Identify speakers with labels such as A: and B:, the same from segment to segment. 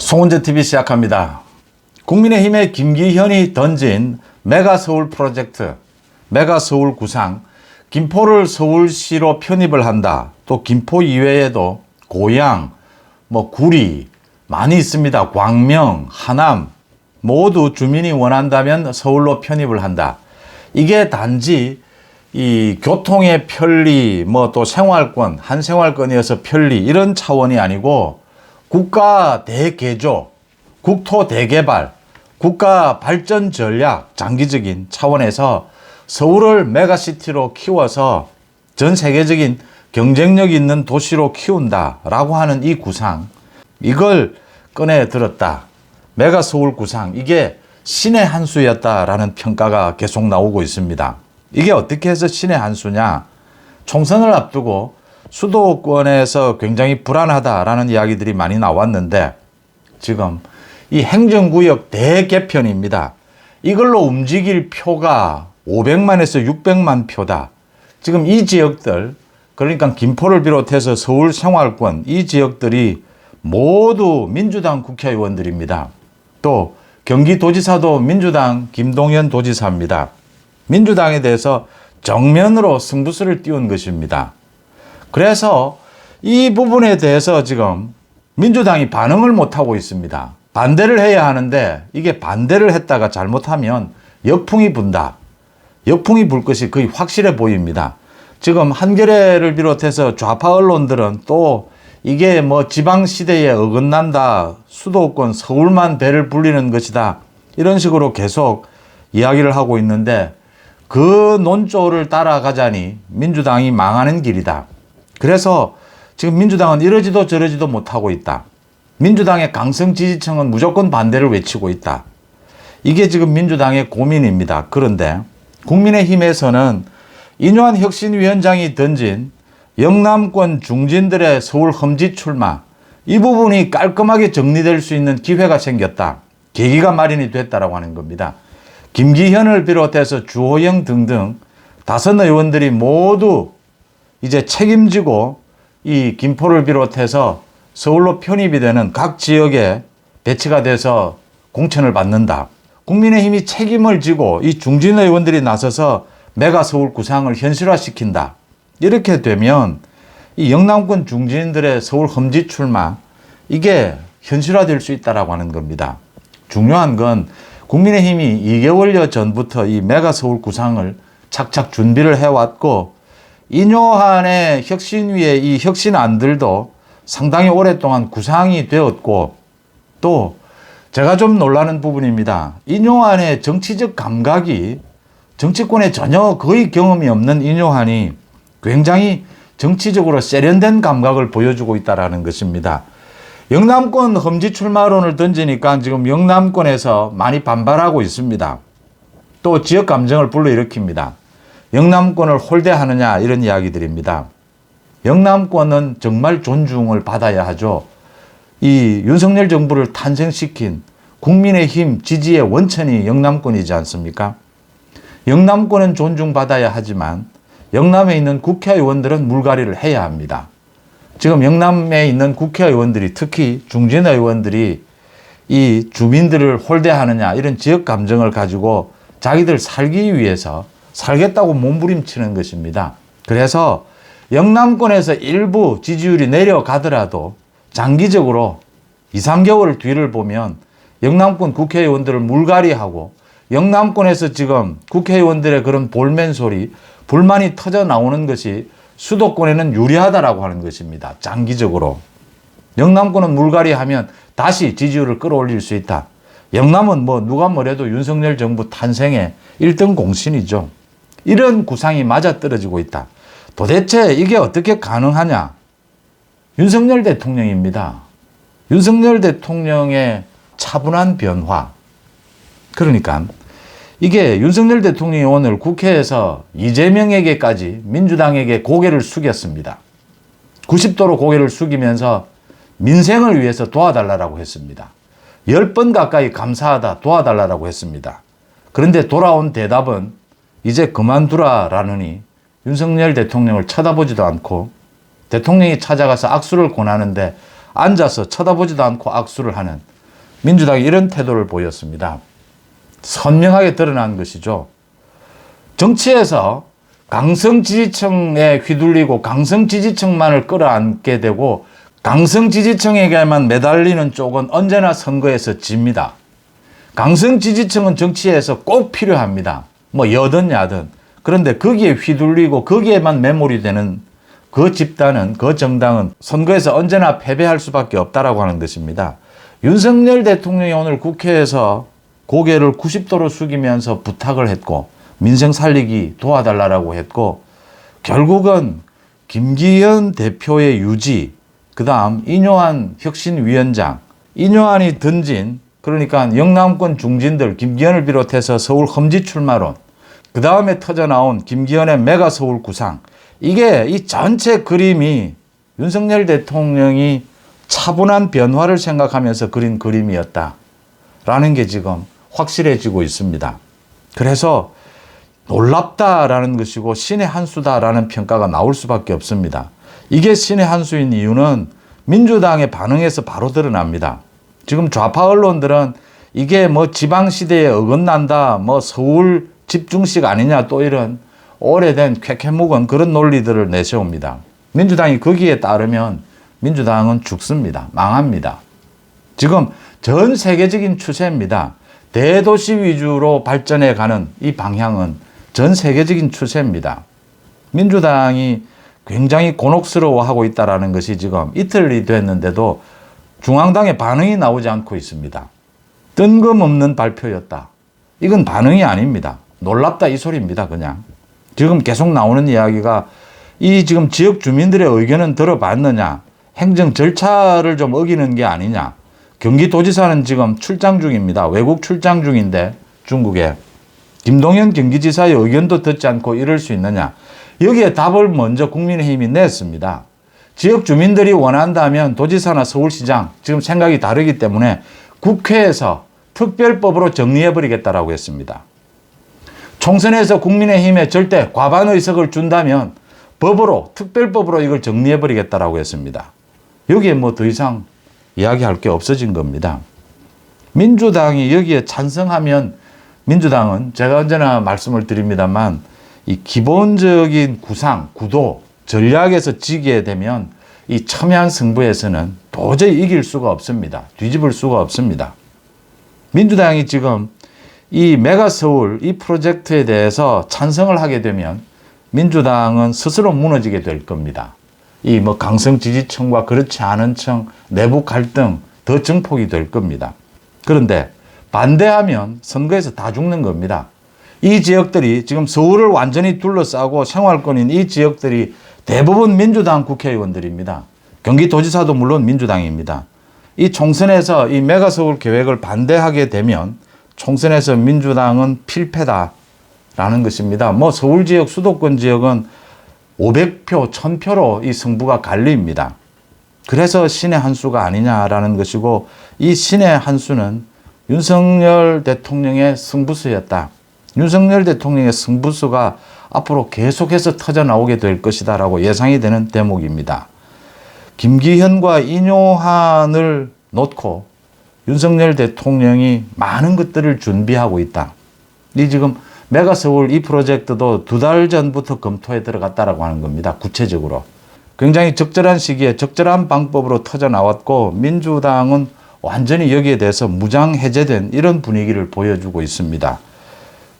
A: 송은재TV 시작합니다. 국민의힘의 김기현이 던진 메가서울 프로젝트, 메가서울 구상, 김포를 서울시로 편입을 한다. 또 김포 이외에도 고양, 구리 많이 있습니다. 광명, 하남 모두 주민이 원한다면 서울로 편입을 한다. 이게 단지 이 교통의 편리, 또 생활권, 한 생활권이어서 편리 이런 차원이 아니고 국가 대개조, 국토 대개발, 국가 발전 전략 장기적인 차원에서 서울을 메가시티로 키워서 전 세계적인 경쟁력 있는 도시로 키운다라고 하는 이 구상, 이걸 꺼내 들었다. 메가서울 구상, 이게 신의 한 수였다라는 평가가 계속 나오고 있습니다. 이게 어떻게 해서 신의 한 수냐? 총선을 앞두고 수도권에서 굉장히 불안하다라는 이야기들이 많이 나왔는데 지금 이 행정구역 대개편입니다. 이걸로 움직일 표가 500만에서 600만 표다. 지금 이 지역들, 그러니까 김포를 비롯해서 서울 생활권 이 지역들이 모두 민주당 국회의원들입니다. 또 경기도지사도 민주당 김동연 도지사입니다. 민주당에 대해서 정면으로 승부수를 띄운 것입니다. 그래서 이 부분에 대해서 지금 민주당이 반응을 못하고 있습니다. 반대를 해야 하는데 이게 반대를 했다가 잘못하면 역풍이 분다. 역풍이 불 것이 거의 확실해 보입니다. 지금 한겨레를 비롯해서 좌파 언론들은 또 이게 지방시대에 어긋난다. 수도권 서울만 배를 불리는 것이다. 이런 식으로 계속 이야기를 하고 있는데 그 논조를 따라가자니 민주당이 망하는 길이다. 그래서 지금 민주당은 이러지도 저러지도 못하고 있다. 민주당의 강성 지지층은 무조건 반대를 외치고 있다. 이게 지금 민주당의 고민입니다. 그런데 국민의힘에서는 인요한 혁신위원장이 던진 영남권 중진들의 서울 험지 출마, 이 부분이 깔끔하게 정리될 수 있는 기회가 생겼다. 계기가 마련이 됐다라고 하는 겁니다. 김기현을 비롯해서 주호영 등등 5 의원들이 모두 이제 책임지고 이 김포를 비롯해서 서울로 편입이 되는 각 지역에 배치가 돼서 공천을 받는다. 국민의힘이 책임을 지고 이 중진 의원들이 나서서 메가서울 구상을 현실화시킨다. 이렇게 되면 이 영남권 중진들의 서울 험지 출마, 이게 현실화될 수 있다라고 하는 겁니다. 중요한 건 국민의힘이 2개월여 전부터 이 메가서울 구상을 착착 준비를 해왔고 인요한의 혁신위의 이 혁신안들도 상당히 오랫동안 구상이 되었고 또 제가 좀 놀라는 부분입니다. 인요한의 정치적 감각이 정치권에 전혀 거의 경험이 없는 인요한이 굉장히 정치적으로 세련된 감각을 보여주고 있다는 것입니다. 영남권 험지 출마론을 던지니까 지금 영남권에서 많이 반발하고 있습니다. 또 지역 감정을 불러일으킵니다. 영남권을 홀대하느냐 이런 이야기들입니다. 영남권은 정말 존중을 받아야 하죠. 이 윤석열 정부를 탄생시킨 국민의힘 지지의 원천이 영남권이지 않습니까? 영남권은 존중받아야 하지만 영남에 있는 국회의원들은 물갈이를 해야 합니다. 지금 영남에 있는 국회의원들이 특히 중진 의원들이 이 주민들을 홀대하느냐 이런 지역 감정을 가지고 자기들 살기 위해서 살겠다고 몸부림치는 것입니다. 그래서 영남권에서 일부 지지율이 내려가더라도 장기적으로 2, 3개월 뒤를 보면 영남권 국회의원들을 물갈이하고 영남권에서 지금 국회의원들의 그런 볼멘 소리, 불만이 터져 나오는 것이 수도권에는 유리하다라고 하는 것입니다. 장기적으로. 영남권은 물갈이하면 다시 지지율을 끌어올릴 수 있다. 영남은 누가 뭐래도 윤석열 정부 탄생의 1등 공신이죠. 이런 구상이 맞아떨어지고 있다. 도대체 이게 어떻게 가능하냐? 윤석열 대통령입니다. 윤석열 대통령의 차분한 변화. 그러니까 이게 윤석열 대통령이 오늘 국회에서 이재명에게까지 민주당에게 고개를 숙였습니다. 90도로 고개를 숙이면서 민생을 위해서 도와달라고 했습니다. 10번 가까이 감사하다 도와달라고 했습니다. 그런데 돌아온 대답은 이제 그만두라라느니 윤석열 대통령을 쳐다보지도 않고 대통령이 찾아가서 악수를 권하는데 앉아서 쳐다보지도 않고 악수를 하는 민주당이 이런 태도를 보였습니다. 선명하게 드러난 것이죠. 정치에서 강성 지지층에 휘둘리고 강성 지지층만을 끌어안게 되고 강성 지지층에게만 매달리는 쪽은 언제나 선거에서 집니다. 강성 지지층은 정치에서 꼭 필요합니다. 뭐 여든 야든. 그런데 거기에 휘둘리고 거기에만 매몰이 되는 그 집단은, 그 정당은 선거에서 언제나 패배할 수밖에 없다라고 하는 것입니다. 윤석열 대통령이 오늘 국회에서 고개를 90도로 숙이면서 부탁을 했고 민생 살리기 도와달라고 했고 결국은 김기현 대표의 유지, 그 다음 이뇨한 혁신위원장, 이뇨한이 던진 그러니까 영남권 중진들 김기현을 비롯해서 서울 험지 출마론, 그 다음에 터져나온 김기현의 메가 서울 구상, 이게 이 전체 그림이 윤석열 대통령이 차분한 변화를 생각하면서 그린 그림이었다라는 게 지금 확실해지고 있습니다. 그래서 놀랍다라는 것이고 신의 한 수다라는 평가가 나올 수밖에 없습니다. 이게 신의 한 수인 이유는 민주당의 반응에서 바로 드러납니다. 지금 좌파 언론들은 이게 뭐 지방시대에 어긋난다, 뭐 서울 집중식 아니냐, 또 이런 오래된 쾌쾌묵은 그런 논리들을 내세웁니다. 민주당이 거기에 따르면 민주당은 죽습니다. 망합니다. 지금 전 세계적인 추세입니다. 대도시 위주로 발전해 가는 이 방향은 전 세계적인 추세입니다. 민주당이 굉장히 곤혹스러워하고 있다는 것이 지금 이틀이 됐는데도 중앙당의 반응이 나오지 않고 있습니다. 뜬금없는 발표였다. 이건 반응이 아닙니다. 놀랍다 이 소리입니다. 그냥. 지금 계속 나오는 이야기가 이 지금 지역 주민들의 의견은 들어봤느냐, 행정 절차를 좀 어기는 게 아니냐. 경기도지사는 지금 출장 중입니다. 외국 출장 중인데 중국에 김동연 경기지사의 의견도 듣지 않고 이럴 수 있느냐. 여기에 답을 먼저 국민의힘이 냈습니다. 지역 주민들이 원한다면 도지사나 서울시장 지금 생각이 다르기 때문에 국회에서 특별법으로 정리해버리겠다라고 했습니다. 총선에서 국민의힘에 절대 과반 의석을 준다면 법으로, 특별법으로 이걸 정리해버리겠다라고 했습니다. 여기에 뭐 더 이상 이야기할 게 없어진 겁니다. 민주당이 여기에 찬성하면 민주당은 제가 언제나 말씀을 드립니다만 이 기본적인 구상, 구도, 전략에서 지게 되면 이 첨예한 승부에서는 도저히 이길 수가 없습니다. 뒤집을 수가 없습니다. 민주당이 지금 이 메가서울 이 프로젝트에 대해서 찬성을 하게 되면 민주당은 스스로 무너지게 될 겁니다. 이 뭐 강성 지지층과 그렇지 않은 층, 내부 갈등 더 증폭이 될 겁니다. 그런데 반대하면 선거에서 다 죽는 겁니다. 이 지역들이 지금 서울을 완전히 둘러싸고 생활권인 이 지역들이 대부분 민주당 국회의원들입니다. 경기도지사도 물론 민주당입니다. 이 총선에서 이 메가서울 계획을 반대하게 되면 총선에서 민주당은 필패다라는 것입니다. 뭐 서울 지역, 수도권 지역은 500표, 1000표로 이 승부가 갈립니다. 그래서 신의 한 수가 아니냐라는 것이고 이 신의 한 수는 윤석열 대통령의 승부수였다. 윤석열 대통령의 승부수가 앞으로 계속해서 터져나오게 될 것이다라고 예상이 되는 대목입니다. 김기현과 이뇨한을 놓고 윤석열 대통령이 많은 것들을 준비하고 있다. 이 지금 메가서울 이 프로젝트도 2달 전부터 검토에 들어갔다라고 하는 겁니다. 구체적으로. 굉장히 적절한 시기에 적절한 방법으로 터져나왔고 민주당은 완전히 여기에 대해서 무장해제된 이런 분위기를 보여주고 있습니다.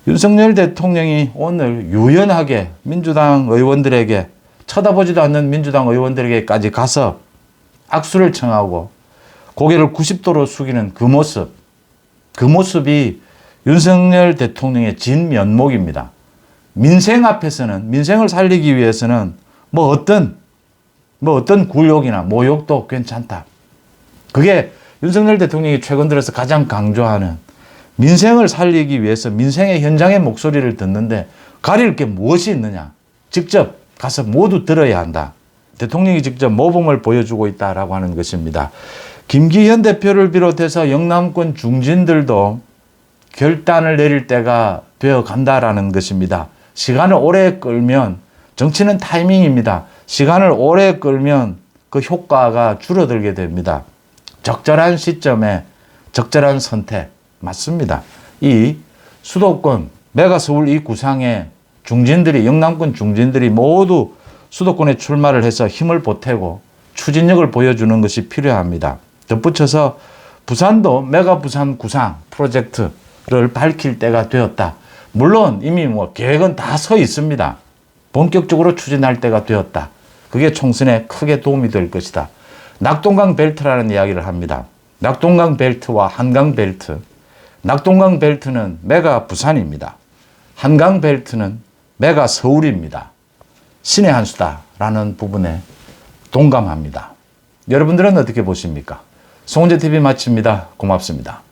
A: 윤석열 대통령이 오늘 유연하게 민주당 의원들에게 쳐다보지도 않는 민주당 의원들에게까지 가서 악수를 청하고 고개를 90도로 숙이는 그 모습이 윤석열 대통령의 진면목입니다. 민생 앞에서는, 민생을 살리기 위해서는 뭐 어떤 굴욕이나 모욕도 괜찮다. 그게 윤석열 대통령이 최근 들어서 가장 강조하는 민생을 살리기 위해서 민생의 현장의 목소리를 듣는데 가릴 게 무엇이 있느냐. 직접 가서 모두 들어야 한다. 대통령이 직접 모범을 보여주고 있다라고 하는 것입니다. 김기현 대표를 비롯해서 영남권 중진들도 결단을 내릴 때가 되어 간다라는 것입니다. 시간을 오래 끌면 정치는 타이밍입니다. 시간을 오래 끌면 그 효과가 줄어들게 됩니다. 적절한 시점에 적절한 선택 맞습니다. 이 수도권 메가서울 이 구상에 중진들이 영남권 중진들이 모두 수도권에 출마를 해서 힘을 보태고 추진력을 보여주는 것이 필요합니다. 덧붙여서 부산도 메가 부산 구상 프로젝트를 밝힐 때가 되었다. 물론 이미 계획은 다 서 있습니다. 본격적으로 추진할 때가 되었다. 그게 총선에 크게 도움이 될 것이다. 낙동강 벨트라는 이야기를 합니다. 낙동강 벨트와 한강 벨트. 낙동강 벨트는 메가 부산입니다. 한강 벨트는 메가 서울입니다. 신의 한 수다라는 부분에 동감합니다. 여러분들은 어떻게 보십니까? 송은재 TV 마칩니다. 고맙습니다.